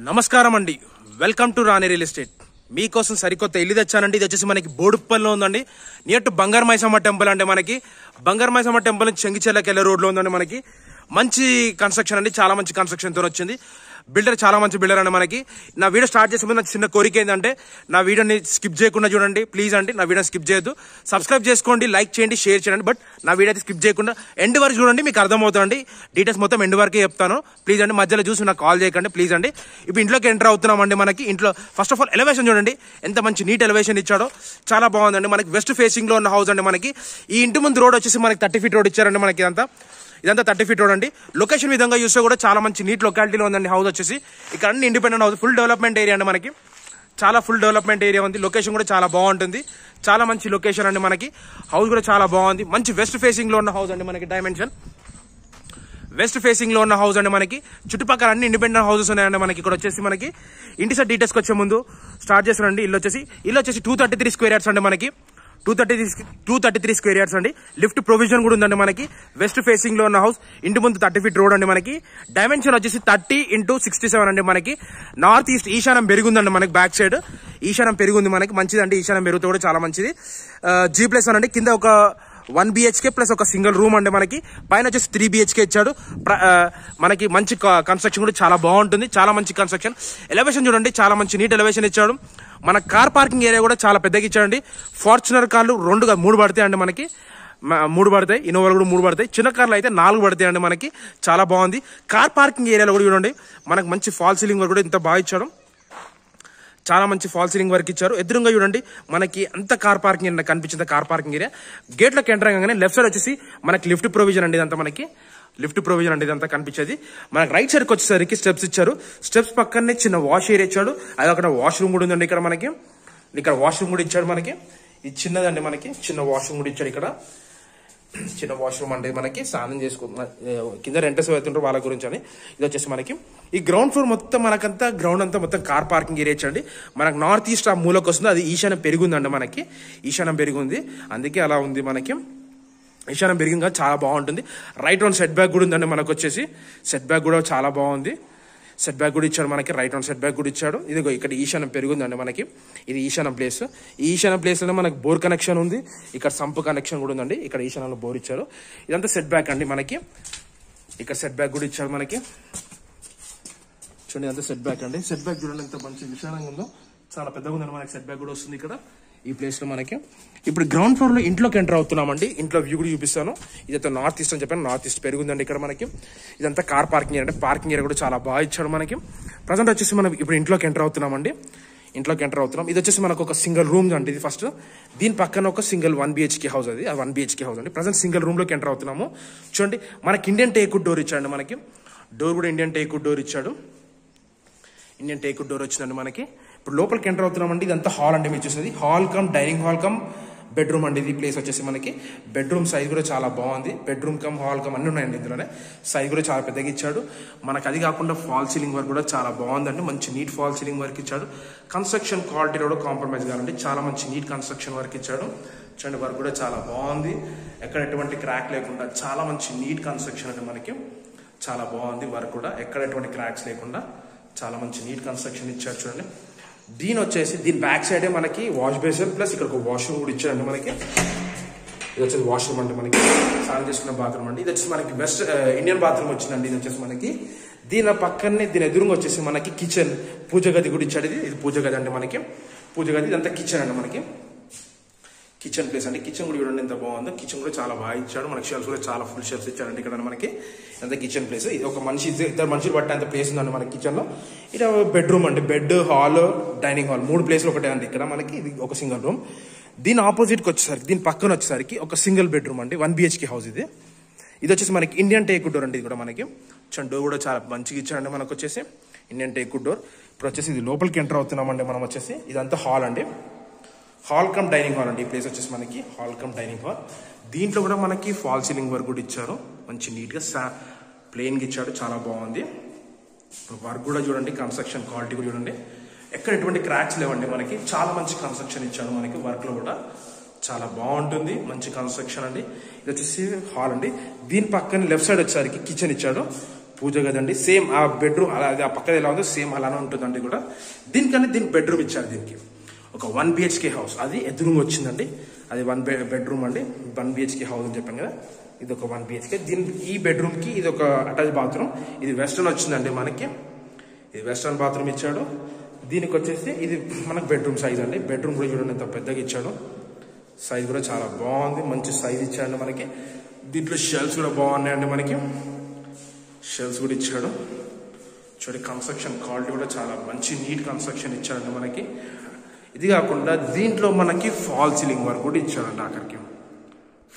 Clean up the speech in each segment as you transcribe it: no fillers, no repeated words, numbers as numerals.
నమస్కారం అండి. Welcome to Rani real estate. మీకోసం సరికొత్త ఇల్లు తెచ్చానండి. ఇది వచ్చేసి మనకి బోడుప్పల్లో ఉందండి. నియర్ టు బంగారు మైసమ్మ టెంపుల్ అంటే మనకి బంగారు మైసమ్మ టెంపుల్ నుంచి చెంగిచెర్లకెళ్ళే రోడ్లో ఉందండి. మనకి మంచి కన్స్ట్రక్షన్ అండి, చాలా మంచి కన్స్ట్రక్షన్ తో వచ్చింది. బిల్డర్ చాలా మంచి బిల్డర్ అండి. మనకి నా వీడియో స్టార్ట్ చేసే ముందు నాకు చిన్న కోరిక ఏంటంటే నా వీడియోని స్కిప్ చేయకుండా చూడండి ప్లీజ్ అండి. నా వీడియో స్కిప్ చేయొద్దు, సబ్స్క్రైబ్ చేసుకోండి, లైక్ చేయండి, షేర్ చేయండి. బట్ నా వీడియో అయితే స్కిప్ చేయకుండా ఎండ్ వరకు చూడండి, మీకు అర్థమవుతుందండి. డీటెయిల్స్ మొత్తం ఎండ్ వరకే చెప్తాను ప్లీజ్ అండి. మధ్యలో చూసి నాకు కాల్ చేయకండి ప్లీజ్ అండి. ఇప్పుడు ఇంట్లోకి ఎంటర్ అవుతున్నామండి. మనకి ఇంట్లో ఫస్ట్ ఆఫ్ ఆల్ ఎలివేషన్ చూడండి, ఎంత మంచి నీట్ ఎలివేషన్ ఇచ్చాడో, చాలా బాగుందండి. మనకి వెస్ట్ ఫేసింగ్ లో ఉన్న హౌస్ అండి. మనకి ఈ ఇంటి ముందు రోడ్ వచ్చేసి మనకి 30 feet రోడ్ ఇచ్చారండి. మనకి ఇదంతా 30 feet రోడ్ అండి. లొకేషన్ విధంగా చూస్తే కూడా చాలా మంచి నీట్ లొకాలిటీలో ఉందండి హౌస్ వచ్చేసి. ఇక్కడ అన్ని independent house, full development area అండి. మనకి చాలా ఫుల్ డెవలప్మెంట్ ఏరియా ఉంది. లొకేషన్ కూడా చాలా బాగుంటుంది, చాలా మంచి లొకేషన్ అండి. మనకి హౌస్ కూడా చాలా బాగుంది. మంచి వెస్ట్ ఫేసింగ్ లో ఉన్న హౌస్ అండి. మనకి డైమెన్షన్ వెస్ట్ ఫేసింగ్ లో ఉన్న హౌస్ అండి. మనకి చుట్టుపక్కల అన్ని ఇండిపెండెంట్ హౌసెస్ ఉన్నాయండి. మనకి ఇక్కడ వచ్చేసి మనకి ఇంటి సైడ్ డీటెయిల్స్ వచ్చే ముందు స్టార్ట్ చేస్తారండి. ఇల్లు వచ్చేసి 233 square yards అండి. మనకి 233 square yards అండి. లిఫ్ట్ ప్రొవిజన్ కూడా ఉందండి. మనకి వెస్ట్ ఫేసింగ్ లో ఉన్న హౌస్, ఇంటి ముందు 30 feet రోడ్ అండి. మనకి డైమెన్షన్ వచ్చేసి 30x67 అండి. మనకి నార్త్ ఈస్ట్ ఈశాన్యం పెరుగుందండి. మనకి బ్యాక్ సైడ్ ఈశాన్యం పెరుగుంది. మనకి మంచిదండి, ఈశాన్యం పెరుగుతూ కూడా చాలా మంచిది. G+ అండి. కింద ఒక 1 BHK ప్లస్ ఒక సింగిల్ రూమ్ అండి. మనకి పైన వచ్చేసి 3 BHK ఇచ్చాడు. మనకి మంచి కన్స్ట్రక్షన్ కూడా చాలా బాగుంటుంది, చాలా మంచి కన్స్ట్రక్షన్. ఎలివేషన్ చూడండి, చాలా మంచి నీట్ ఎలివేషన్ ఇచ్చాడు. మన కార్ పార్కింగ్ ఏరియా కూడా చాలా పెద్దగా ఇచ్చాడండి. ఫార్చునర్ కార్లు 3 పడతాయి అండి. మనకి 3 పడతాయి, ఇన్నోవాలు కూడా 3 పడతాయి. చిన్న కార్లు అయితే 4 పడతాయి అండి. మనకి చాలా బాగుంది. కార్ పార్కింగ్ ఏరియాలో కూడా చూడండి, మనకు మంచి ఫాల్ సీలింగ్ కూడా ఇంత బాగా ఇచ్చాడు. చాలా మంచి ఫాల్ సీలింగ్ వర్క్ ఇచ్చారు. ఎదురుగా చూడండి, మనకి అంత కార్ పార్కింగ్ కనిపించింది. కార్ పార్కింగ్ ఏరియా గేట్లోకి ఎంటర్ అవ్వగానే లెఫ్ట్ సైడ్ వచ్చేసి మనకి లిఫ్ట్ ప్రొవిజన్ అండి. ఇదంతా మనకి లిఫ్ట్ ప్రొవిజన్ అండి. ఇదంతా కనిపించేది. మనకి రైట్ సైడ్కి వచ్చేసరికి స్టెప్స్ ఇచ్చారు. స్టెప్స్ పక్కనే చిన్న వాష్ ఏరియా ఇచ్చాడు. అది అక్కడ వాష్రూమ్ కూడా ఉందండి. ఇక్కడ వాష్రూమ్ కూడా ఇచ్చాడు. మనకి ఇది చిన్నదండి. మనకి చిన్న వాష్రూమ్ కూడా ఇచ్చాడు. ఇక్కడ చిన్న వాష్రూమ్ అంటే మనకి స్నానం చేసుకుంటున్న కింద రెంటర్స్ అవుతుంటారు వాళ్ళ గురించి అని. ఇది వచ్చేసి మనకి ఈ గ్రౌండ్ ఫ్లోర్ మొత్తం మనకంతా గ్రౌండ్ అంతా మొత్తం కార్ పార్కింగ్ ఏరియా ఇచ్చండి. మనకు నార్త్ ఈస్ట్ ఆ మూలకు వస్తుంది. అది ఈశాన్యం పెరిగిందండి. మనకి ఈశాన్యం పెరిగింది, అందుకే అలా ఉంది. మనకి ఈశాన్యం పెరిగింది, చాలా బాగుంటుంది. రైట్ రౌండ్ సెట్ బ్యాక్ కూడా ఉందండి. మనకు వచ్చేసి సెట్ బ్యాక్ కూడా చాలా బాగుంది. సెట్ బ్యాక్ కూడా ఇచ్చాడు. మనకి రైట్ రౌండ్ సెట్ బ్యాక్ కూడా ఇచ్చాడు. ఇది ఇక్కడ ఈశాన్యం పెరుగుందండి. మనకి ఇది ఈశాన్యం ప్లేస్. ఈ ఈశాన్యం ప్లేస్ లో మనకి బోర్ కనెక్షన్ ఉంది. ఇక్కడ సంప్ కనెక్షన్ కూడా ఉందండి. ఇక్కడ ఈశాన్యంలో బోర్ ఇచ్చారు. ఇదంతా సెట్ బ్యాక్ అండి. మనకి ఇక్కడ సెట్ బ్యాక్ కూడా ఇచ్చాడు. మనకి చూడండి, అంతా సెట్ బ్యాక్ అండి. సెట్ బ్యాక్ చూడండి ఎంత మంచి విశాలంగా ఉందో, చాలా పెద్దగా ఉందండి. మనకి సెట్ బ్యాక్ కూడా వస్తుంది ఇక్కడ ఈ ప్లేస్ లో. మనకి ఇప్పుడు గ్రౌండ్ ఫ్లోర్ లో ఇంట్లోకి ఎంటర్ అవుతున్నామండి. ఇంట్లో వ్యూ కూడా చూపిస్తాను. ఇదంతా నార్త్ ఈస్ట్ అని చెప్పాను, నార్త్ ఈస్ట్ పెరుగుందండి. ఇక్కడ మనకి ఇదంతా car parking area. Parking area కూడా చాలా బాగా ఇచ్చాడు. మనకి ప్రజెంట్ వచ్చేసి మనం ఇప్పుడు ఇంట్లోకి ఎంటర్ అవుతున్నామండి. ఇంట్లోకి ఎంటర్ అవుతున్నాం. ఇది వచ్చేసి మనకు ఒక సింగిల్ రూమ్ అండి. ఇది ఫస్ట్ దీని పక్కన ఒక సింగిల్ 1 BHK హౌస్. అది 1 BHK హౌస్ అండి. ప్రజెంట్ సింగిల్ రూమ్ లోకి ఎంటర్ అవుతున్నాము. చూడండి, మనకి ఇండియన్ టేక్వుడ్ డోర్ ఇచ్చాడు. మనకి డోర్ కూడా ఇండియన్ టేక్వుడ్ డోర్ ఇచ్చాడు. ఇండియన్ టేక్వుడ్ డోర్ వచ్చిందండి. మనకి ఇప్పుడు లోపలికి ఎంటర్ అవుతున్నామండి. ఇదంతా హాల్ అండి. మీరు చూసేది hall cum dining hall come bedroom అండి. ఇది ప్లేస్ వచ్చేసి మనకి బెడ్రూమ్ సైజ్ కూడా చాలా బాగుంది. బెడ్రూమ్ కమ్ హాల్ కమ్ అన్ని ఉన్నాయండి. ఇందులోనే సైజ్ కూడా చాలా పెద్దగా ఇచ్చాడు. మనకు అది కాకుండా ఫాల్ సీలింగ్ వర్క్ కూడా చాలా బాగుందండి. మంచి నీట్ ఫాల్ సీలింగ్ వర్క్ ఇచ్చాడు. కన్స్ట్రక్షన్ క్వాలిటీలో కూడా కాంప్రమైజ్ కాదండి. చాలా మంచి నీట్ కన్స్ట్రక్షన్ వర్క్ ఇచ్చాడు. చూడండి, వర్క్ కూడా చాలా బాగుంది. ఎక్కడ ఎటువంటి క్రాక్ లేకుండా చాలా మంచి నీట్ కన్స్ట్రక్షన్ అండి. మనకి చాలా బాగుంది వర్క్ కూడా, ఎక్కడ ఎటువంటి క్రాక్స్ లేకుండా చాలా మంచి నీట్ కన్స్ట్రక్షన్ ఇచ్చాడు. చూడండి, దీని బ్యాక్ సైడే మనకి వాష్ బేసిన్ ప్లస్ ఇక్కడ ఒక వాష్రూమ్ కూడా ఇచ్చాడండి. మనకి ఇది వచ్చేసి వాష్రూమ్ అండి. మనకి స్నానం చేసుకున్న బాత్రూమ్ అండి. ఇది వచ్చేసి మనకి వెస్ట్ ఇండియన్ బాత్రూమ్ వచ్చిందండి. ఇది వచ్చేసి మనకి దీని పక్కనే దీని ఎదురుగా వచ్చేసి మనకి కిచెన్ పూజ గది కూడా ఇచ్చాడు. ఇది పూజ గది అండి. మనకి పూజ గది ఇదంతా కిచెన్ అండి. మనకి కిచెన్ ప్లేస్ అండి. కిచెన్ కూడా చూడండి ఎంత బాగుందో. కిచెన్ కూడా చాలా బాగా ఇచ్చాడు. మనకి షెల్ఫ్స్ కూడా చాలా ఫుల్ షెల్ఫ్స్ ఇచ్చాడండి. ఇక్కడ మనకి అంత కిచెన్ ప్లేస్. ఇది ఒక ఇద్దరు మనుషులు పట్టే అంత ప్లేస్ ఉందండి మనకి కిచెన్ లో. ఇది బెడ్రూమ్ అండి. బెడ్, హాల్, డైనింగ్ హాల్ 3 ప్లేస్లు ఒకటే అండి. ఇక్కడ మనకి ఇది ఒక సింగిల్ రూమ్. దీని ఆపోజిట్ కి వచ్చేసరికి దీని పక్కన వచ్చేసరికి ఒక సింగిల్ బెడ్రూమ్ అండి. 1 BHK హౌస్ ఇది. ఇది వచ్చేసి మనకి ఇండియన్ టేక్వుడ్ డోర్ అండి. ఇది కూడా మనకి డోర్ కూడా చాలా మంచిగా ఇచ్చాడండి. మనకు వచ్చేసి ఇండియన్ టేక్వుడ్ డోర్. ఇప్పుడు వచ్చేసి ఇది లోపలికి ఎంటర్ అవుతున్నామండి. మనం వచ్చేసి ఇదంతా హాల్ అండి. హాల్ కమ్ డైనింగ్ హాల్ అండి. ఈ ప్లేస్ వచ్చేసి మనకి హాల్ కమ్ డైనింగ్ హాల్. దీంట్లో కూడా మనకి ఫాల్ సీలింగ్ వర్క్ కూడా ఇచ్చారు. మంచి నీట్ గా ప్లెయిన్ గా ఇచ్చాడు. చాలా బాగుంది. వర్క్ కూడా చూడండి, కన్స్ట్రక్షన్ క్వాలిటీ కూడా చూడండి, ఎక్కడ ఎటువంటి క్రాక్స్ లేవండి. మనకి చాలా మంచి కన్స్ట్రక్షన్ ఇచ్చాడు. మనకి వర్క్ లో కూడా చాలా బాగుంటుంది, మంచి కన్స్ట్రక్షన్ అండి. ఇది వచ్చేసి హాల్ అండి. దీని పక్కన లెఫ్ట్ సైడ్ వచ్చేసరికి కిచెన్ ఇచ్చాడు. పూజ గదండి. సేమ్ ఆ బెడ్రూమ్ అలాగే ఆ పక్కన ఎలా ఉందో సేమ్ అలానే ఉంటుందండి కూడా. దీనికి బెడ్రూమ్ ఇచ్చారు. దీనికి ఒక 1 BHK హౌస్, అది ఎదురుగా వచ్చిందండి. అది 1 బెడ్రూమ్ అండి. 1 BHK హౌస్ అని చెప్పాను కదా, ఇది ఒక 1 BHK. ఈ బెడ్రూమ్ కి ఇది ఒక అటాచ్ బాత్రూమ్. ఇది వెస్టర్న్ వచ్చిందండి మనకి. ఇది వెస్టర్న్ బాత్రూమ్ ఇచ్చాడు. దీనికి వచ్చేసి ఇది మనకు బెడ్రూమ్ సైజ్ అండి. బెడ్రూమ్ కూడా చూడండి ఎంత పెద్దగా ఇచ్చాడు. సైజ్ కూడా చాలా బాగుంది, మంచి సైజ్ ఇచ్చాడు మనకి. దీంట్లో షెల్ఫ్స్ కూడా బాగున్నాయండి మనకి. షెల్ఫ్స్ కూడా ఇచ్చాడు. చూడండి కన్స్ట్రక్షన్ క్వాలిటీ కూడా చాలా మంచి నీట్ కన్స్ట్రక్షన్ ఇచ్చాడండి మనకి. ఇది కాకుండా దీంట్లో మనకి ఫాల్ సీలింగ్ వర్క్ కూడా ఇచ్చాడండి. ఆఖరికి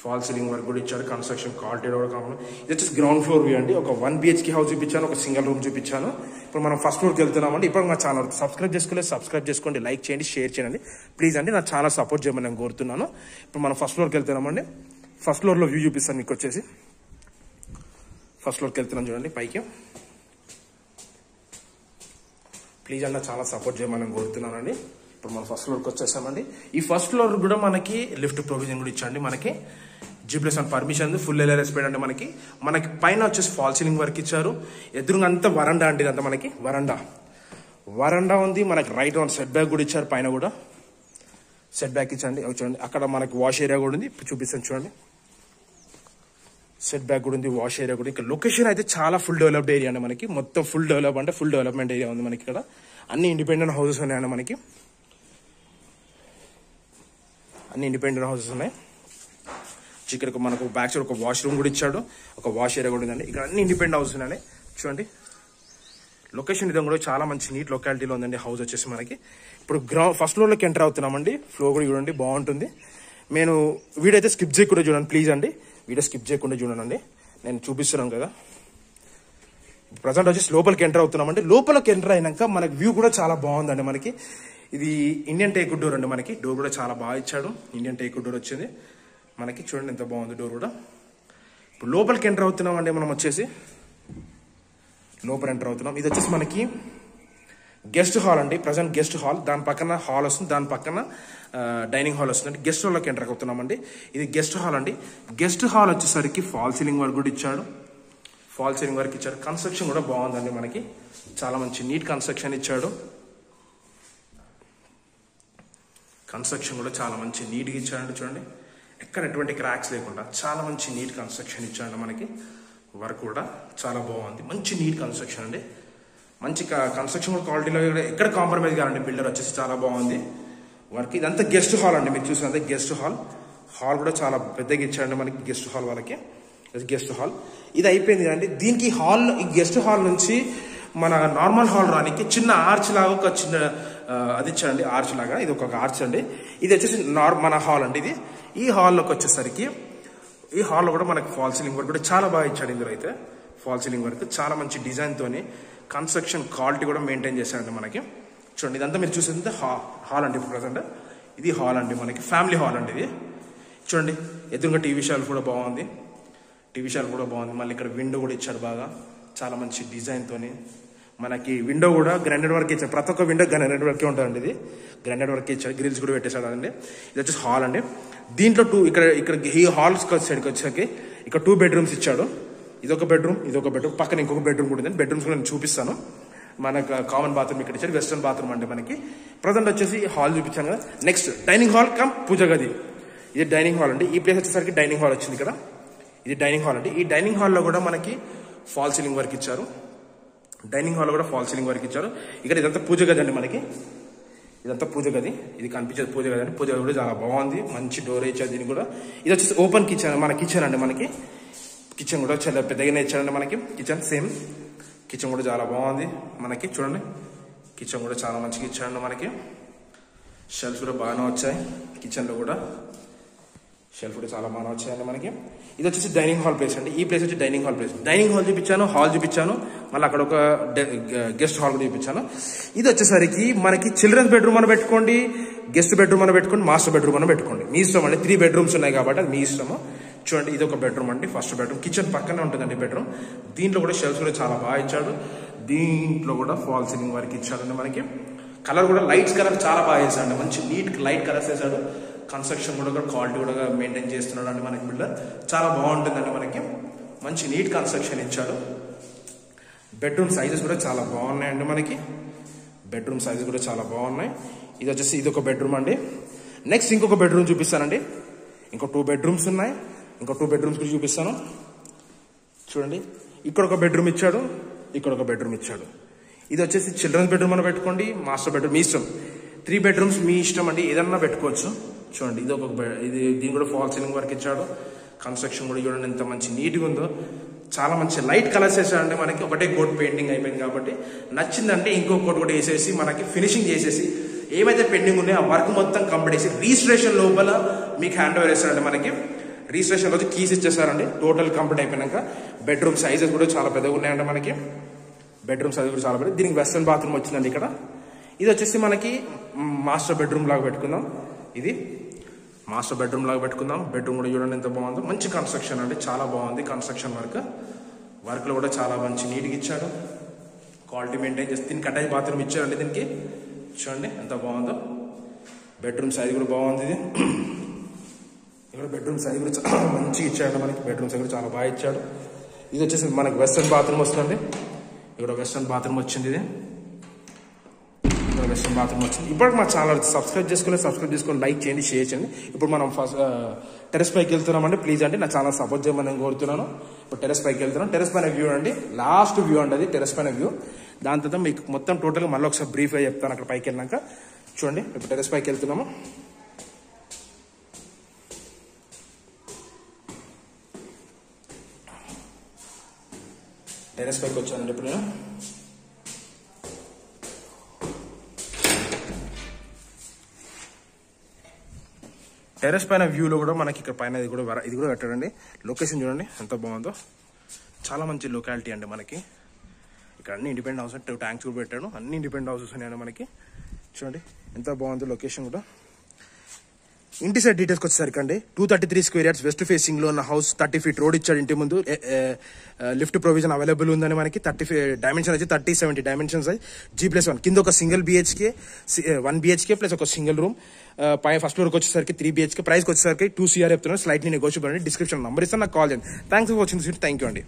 ఫాల్ సీలింగ్ వర్క్ కూడా ఇచ్చాడు. కన్స్ట్రక్షన్ క్వాలిటీ కూడా కావాలి. ఇది వచ్చేసి గ్రౌండ్ ఫ్లోర్ వ్యూ అండి. ఒక 1 BHK హౌస్ చూపించాను, ఒక సింగిల్ రూమ్ చూపించాను. ఇప్పుడు మనం ఫస్ట్ ఫ్లోర్కి వెళ్తున్నామండి. ఇప్పుడు మా ఛానల్ సబ్స్క్రైబ్ చేసుకోండి, లైక్ చేయండి, షేర్ చేయండి ప్లీజ్ అండి. నా ఛానల్ సపోర్ట్ చేయమని నేను కోరుతున్నాను. ఇప్పుడు మనం ఫస్ట్ ఫ్లోర్కి వెళ్తున్నామండి. ఫస్ట్ ఫ్లోర్లో వ్యూ చూపిస్తాను మీకు. వచ్చేసి ఫస్ట్ ఫ్లోర్కి వెళ్తున్నాం చూడండి పైకి. ప్లీజ్ అన్న చాలా సపోర్ట్ చేయమని కోరుతున్నానండి. ఇప్పుడు మనం ఫస్ట్ ఫ్లోర్కి వచ్చేసామండి. ఈ ఫస్ట్ ఫ్లోర్ కూడా మనకి లిఫ్ట్ ప్రొవిజన్ కూడా ఇచ్చండి. మనకి G+1 పర్మిషన్, ఫుల్ LRS పేడ్ అండి మనకి. పైన వచ్చేసి ఫాల్ సీలింగ్ వర్క్ ఇచ్చారు. ఎదురుగా అంతా వరండా అండి. ఇదంతా మనకి వరండా ఉంది. మనకి రైట్ ఆన్ సెట్ బ్యాక్ కూడా ఇచ్చారు. పైన కూడా సెట్ బ్యాక్ ఇచ్చండి. చూడండి అక్కడ మనకి వాష్ ఏరియా కూడా ఉంది. ఇప్పుడు చూపిస్తాను చూడండి. సెట్ బ్యాక్ కూడా ఉంది, వాష్ ఏరియా కూడా. ఇక్కడ లొకేషన్ అయితే చాలా ఫుల్ డెవలప్డ్ ఏరియా అండి మనకి. మొత్తం ఫుల్ డెవలప్మెంట్ ఏరియా ఉంది మనకి. ఇక్కడ అన్ని ఇండిపెండెంట్ హౌసెస్ ఉన్నాయండి మనకి. అన్ని ఇండిపెండెంట్ హౌసెస్ ఉన్నాయి. ఇక్కడ మనకు బ్యాక్ సైడ్ ఒక వాష్రూమ్ కూడా ఇచ్చాడు. ఒక వాష్ ఏరియా కూడా ఉందండి. ఇక్కడ అన్ని ఇండిపెండెంట్ హౌసెస్ ఉన్నాయి చూడండి. లొకేషన్ ఇది కూడా చాలా మంచి నీట్ లొకాలిటీలో ఉందండి హౌస్ వచ్చేసి మనకి. ఇప్పుడు ఫస్ట్ ఫ్లోర్లోకి ఎంటర్ అవుతున్నామండి. ఫ్లోర్ కూడా చూడండి బాగుంటుంది. నేను వీడియో అయితే స్కిప్ చేయకుండా చూడండి ప్లీజ్ అండి. వీడియో స్కిప్ చేయకుండా చూడండి. నేను చూపిస్తున్నాను కదా. ప్రజెంట్ వచ్చేసి లోపలికి ఎంటర్ అవుతున్నామండి. లోపలికి ఎంటర్ అయినాక మనకి వ్యూ కూడా చాలా బాగుందండి మనకి. ఇది ఇండియన్ టేక్ డోర్ అండి మనకి. డోర్ కూడా చాలా బాగా ఇచ్చాడు. ఇండియన్ టేక్ డోర్ వచ్చింది మనకి. చూడండి ఎంత బాగుంది డోర్ కూడా. ఇప్పుడు లోపలికి ఎంటర్ అవుతున్నామండి. మనం వచ్చేసి లోపల ఎంటర్ అవుతున్నాం. ఇది వచ్చేసి మనకి గెస్ట్ హాల్ అండి. Present guest hall. దాని పక్కన హాల్ వస్తుంది, దాని పక్కన డైనింగ్ హాల్ వస్తుంది. గెస్ట్ హాల్లోకి ఎంటర్ అవుతున్నామండి. ఇది గెస్ట్ హాల్ అండి. గెస్ట్ హాల్ వచ్చేసరికి ఫాల్ సీలింగ్ వర్క్ కూడా ఇచ్చాడు. కన్స్ట్రక్షన్ కూడా బాగుందండి మనకి. చాలా మంచి నీట్ కన్స్ట్రక్షన్ ఇచ్చాడు. కన్స్ట్రక్షన్ కూడా చాలా మంచి నీట్గా ఇచ్చాడండి. చూడండి ఎక్కడ ఎటువంటి క్రాక్స్ లేకుండా చాలా మంచి నీట్ కన్స్ట్రక్షన్ ఇచ్చాడు మనకి. వర్క్ కూడా చాలా బాగుంది. మంచి నీట్ కన్స్ట్రక్షన్ అండి. మంచి కన్స్ట్రక్షన్ క్వాలిటీలో ఎక్కడ కాంప్రమైజ్ కాదండి. బిల్డర్ వచ్చేసి చాలా బాగుంది వర్క్. ఇదంతా గెస్ట్ హాల్ అండి. మీరు చూసినంత గెస్ట్ హాల్. హాల్ కూడా చాలా పెద్దగా ఇచ్చాడండి మనకి గెస్ట్ హాల్ వాళ్ళకి. గెస్ట్ హాల్ ఇది అయిపోయింది కదండి. దీనికి ఈ గెస్ట్ హాల్ నుంచి మన నార్మల్ హాల్ రానికి చిన్న ఆర్చ్ లాగా ఒక చిన్న అది ఇచ్చాడండి. ఆర్చ్ లాగా ఇది ఒక ఆర్చ్ అండి. ఇది వచ్చేసి మన హాల్ అండి. ఇది ఈ హాల్లోకి వచ్చేసరికి ఈ హాల్లో కూడా మనకి ఫాల్ సీలింగ్ వర్క్ కూడా చాలా బాగా ఇచ్చాడు. ఇందులో అయితే ఫాల్ సీలింగ్ వర్క్ చాలా మంచి డిజైన్ తోని కన్స్ట్రక్షన్ క్వాలిటీ కూడా మెయింటైన్ చేశాడండి మనకి. చూడండి ఇదంతా మీరు చూసేది హాల్ అండి. ఇప్పుడు ప్రజెంట్ ఇది హాల్ అండి మనకి. ఫ్యామిలీ హాల్ అండి ఇది. చూడండి ఎదురుగా టీవీ షెల్ఫ్ కూడా బాగుంది. మళ్ళీ ఇక్కడ విండో కూడా ఇచ్చాడు బాగా. చాలా మంచి డిజైన్ తోని మనకి విండో కూడా గ్రానైట్ వర్క్ ఇచ్చాడు. ప్రతి ఒక్క విండో గ్రానైట్ వర్కే ఉంటుందండి. ఇది గ్రానైట్ వర్క్ ఇచ్చాడు. గ్రిల్స్ కూడా పెట్టేశాడు అండి. ఇది వచ్చేసి హాల్ అండి. దీంట్లో ఇక్కడ ఈ హాల్స్ సైడ్కి వచ్చేసరికి ఇక్కడ 2 బెడ్రూమ్స్ ఇచ్చాడు. ఇదొక బెడ్రూమ్, పక్కన ఇంకొక బెడ్రూమ్ కూడా ఉంది. బెడ్రూమ్స్ కూడా నేను చూపిస్తాను. మనకు కామన్ బాత్రూమ్ ఇక్కడ ఇచ్చాడు. వెస్టర్న్ బాత్రూమ్ అంటే మనకి. ప్రజెంట్ వచ్చేసి హాల్ చూపించాను కదా. నెక్స్ట్ డైనింగ్ హాల్ కమ్ పూజ గది. ఇది డైనింగ్ హాల్ అండి. ఈ ప్లేస్ వచ్చేసరికి డైనింగ్ హాల్ వచ్చింది ఇక్కడ. ఇది డైనింగ్ హాల్ అండి. ఈ డైనింగ్ హాల్లో కూడా మనకి ఫాల్ సీలింగ్ వర్క్ ఇచ్చారు. ఇక్కడ ఇదంతా పూజ గది అండి మనకి. ఇదంతా పూజ గది. ఇది కనిపించేది పూజ గది అండి. పూజ గది కూడా చాలా బాగుంది. మంచి డోర్ ఇచ్చారు దీనికి కూడా. ఇది వచ్చేసి ఓపెన్ కిచెన్. మన కిచెన్ అండి మనకి. కిచెన్ కూడా చాలా పెద్దగానే ఇచ్చారండి మనకి. కిచెన్ కూడా చాలా బాగుంది మనకి. చూడండి కిచెన్ కూడా చాలా మంచిగా ఇచ్చారండి మనకి. షెల్ఫ్ కూడా బాగానే వచ్చాయి. కిచెన్లో కూడా షెల్ఫ్ కూడా చాలా బాగా వచ్చాయండి మనకి. ఇది వచ్చేసి డైనింగ్ హాల్ ప్లేస్ అండి. ఈ ప్లేస్ వచ్చి dining hall place. Dining hall చూపించాను, హాల్ చూపించాను, మళ్ళీ అక్కడ ఒక గెస్ట్ హాల్ కూడా చూపించాను. ఇది వచ్చేసరికి మనకి చిల్డ్రన్స్ బెడ్రూమ్ అని పెట్టుకోండి, గెస్ట్ బెడ్రూమ్ అని పెట్టుకోండి, మాస్టర్ బెడ్రూమ్ అని పెట్టుకోండి. మీ ఇష్టం అండి. 3 బెడ్రూమ్స్ ఉన్నాయి కాబట్టి అది మీ ఇష్టము. చూడండి ఇది ఒక బెడ్రూమ్ అండి. First bedroom. కిచెన్ పక్కనే ఉంటుందండి బెడ్రూమ్. దీంట్లో కూడా షెల్ఫ్స్ కూడా చాలా బాగా ఇచ్చాడు. దీంట్లో కూడా ఫాల్ సీలింగ్ వరకు ఇచ్చాడండి మనకి. కలర్ కూడా లైట్స్ కలర్ చాలా బాగా వేసాడు. మంచి నీట్ లైట్ కలర్స్ వేసాడు. కన్స్ట్రక్షన్ కూడా క్వాలిటీ కూడా మెయింటైన్ చేస్తున్నాడు అండి మనకి బిల్డర్. చాలా బాగుంటుందండి మనకి. మంచి నీట్ కన్స్ట్రక్షన్ ఇచ్చాడు. బెడ్రూమ్ సైజెస్ కూడా చాలా బాగున్నాయండి మనకి. బెడ్రూమ్ సైజెస్ కూడా చాలా బాగున్నాయి. ఇది వచ్చేసి ఇది ఒక బెడ్రూమ్ అండి. నెక్స్ట్ ఇంకొక బెడ్రూమ్ చూపిస్తానండి. ఇంకో 2 బెడ్రూమ్స్ ఉన్నాయి. ఇంకో 2 బెడ్రూమ్స్ కూడా చూపిస్తాను. చూడండి, ఇక్కడ ఒక బెడ్రూమ్ ఇచ్చాడు, ఇక్కడ ఒక బెడ్రూమ్ ఇచ్చాడు. ఇది వచ్చేసి చిల్డ్రన్స్ బెడ్రూమ్ అని పెట్టుకోండి, మాస్టర్ బెడ్రూమ్ మీ ఇష్టం. 3 బెడ్రూమ్స్ మీ ఇష్టం అండి, ఏదన్నా పెట్టుకోవచ్చు. చూడండి, ఇది ఒక ఇది దీని కూడా ఫాల్ సీలింగ్ వర్క్ ఇచ్చాడు. కన్స్ట్రక్షన్ కూడా చూడండి ఎంత మంచి నీట్గా ఉందో. చాలా మంచి లైట్ కలర్స్ వేసాడంటే మనకి. ఒకటే కోట్ పెయింటింగ్ అయిపోయింది కాబట్టి నచ్చిందంటే ఇంకో కోట్ కూడా వేసేసి మనకి ఫినిషింగ్ చేసేసి ఏమైతే పెండింగ్ ఉన్నాయో ఆ వర్క్ మొత్తం కంప్లీట్ చేసి రిజిస్ట్రేషన్ లోపల మీకు హ్యాండ్ ఓవర్ చేస్తారండి. మనకి రిజిస్ట్రేషన్ రోజు కీస్ ఇచ్చేసారండి టోటల్ కంప్లీట్ అయిపోయినాక. బెడ్రూమ్ సైజెస్ కూడా చాలా పెద్దగా ఉన్నాయండి మనకి. బెడ్రూమ్ సైజ్ కూడా చాలా పెద్ద. దీనికి వెస్ట్రన్ బాత్రూమ్ వచ్చిందండి ఇక్కడ. ఇది వచ్చేసి మనకి మాస్టర్ బెడ్రూమ్ లాగా పెట్టుకుందాం. ఇది మాస్టర్ బెడ్రూమ్ లాగా పెట్టుకుందాం. బెడ్రూమ్ కూడా చూడండి ఎంత బాగుందో. మంచి కన్స్ట్రక్షన్ అండి, చాలా బాగుంది కన్స్ట్రక్షన్ వర్క్లో కూడా చాలా మంచి నీట్గా ఇచ్చాడు. క్వాలిటీ మెయింటైన్ చేసి దీనికి అటాచ్ బాత్రూమ్ ఇచ్చారండి. దీనికి చూడండి ఎంత బాగుందో. బెడ్రూమ్ సైజ్ కూడా బాగుంది. ఇది ఇక్కడ బెడ్రూమ్ సైజ్ కూడా చాలా మంచిగా ఇచ్చాడు మనకి. బెడ్రూమ్ సైజ్ కూడా చాలా బాగా ఇచ్చాడు. ఇది వచ్చేసి మనకి వెస్ట్రన్ బాత్రూమ్ వస్తుంది. ఇక్కడ వెస్ట్రన్ బాత్రూమ్ వచ్చింది. ఇది ఇక్కడ వెస్ట్రన్ బాత్రూమ్ వచ్చింది. ఇప్పటికి మా ఛానల్ సబ్స్క్రైబ్ చేసుకొని లైక్ చేయండి, షేర్ చేయండి. ఇప్పుడు మనం ఫస్ట్ టెరెస్ పైకి వెళ్తున్నామండి. ప్లీజ్ అంటే నా ఛానల్ సపోర్ట్ చేయమని నేను కోరుతున్నాను. ఇప్పుడు టెరెస్ పైకి వెళ్తున్నాం. టెరెస్ పైన వ్యూ అండి, లాస్ట్ వ్యూ అండి అది టెరెస్ పైన వ్యూ. దాని తర్వాత మీకు మొత్తం టోటల్గా మళ్ళీ ఒకసారి బ్రీఫ్గా చెప్తాను అక్కడ పైకి వెళ్ళినాక. చూడండి, ఇప్పుడు టెరెస్ పైకి వెళ్తున్నాము. టెరెస్ పైకి వచ్చానండి ఇప్పుడు నేను. టెరెస్ పైన వ్యూలో కూడా మనకి ఇక్కడ పైన ఇది కూడా కట్టాడండి. లొకేషన్ చూడండి ఎంత బాగుందో. చాలా మంచి లొకాలిటీ అండి మనకి. ఇక్కడ అన్ని ఇండిపెండెంట్ హౌస్, 2 ట్యాంక్స్ కూడా పెట్టాడు. అన్ని ఇండిపెండెంట్ హౌసెస్ ఉన్నాయండి మనకి. చూడండి ఎంత బాగుందో లొకేషన్ కూడా. ఇంటి సైడ్ డీటెయిల్స్కి వచ్చేసరికి అండి 233 స్క్వేర్ యార్డ్స్ వెస్ట్ ఫేసింగ్ లో ఉన్న హౌస్. 30 feet రోడ్ ఇచ్చాడు ఇంటి ముందు. లిఫ్ట్ ప్రొవిజన్ అవైలబుల్ ఉందని మనకి. 30 డైమెన్షన్ వచ్చి 30-70 డైమెన్షన్స్ G+1. కింద ఒక సింగిల్ BHK 1 BHK ప్లస్ ఒక సింగిల్ రూమ్. పై ఫస్ట్ ఫ్లోర్కి వచ్చేసరికి 3 BHK. ప్రైస్కి వచ్చేసరికి 2 CR చెప్తున్నాను. స్లైట్లీ నెగోషియబుల్ అండి. డిస్క్రిప్షన్ నంబర్ ఇస్తాను, నాకు కాల్ చేయండి. Thanks for watching this video. Thank you అండి.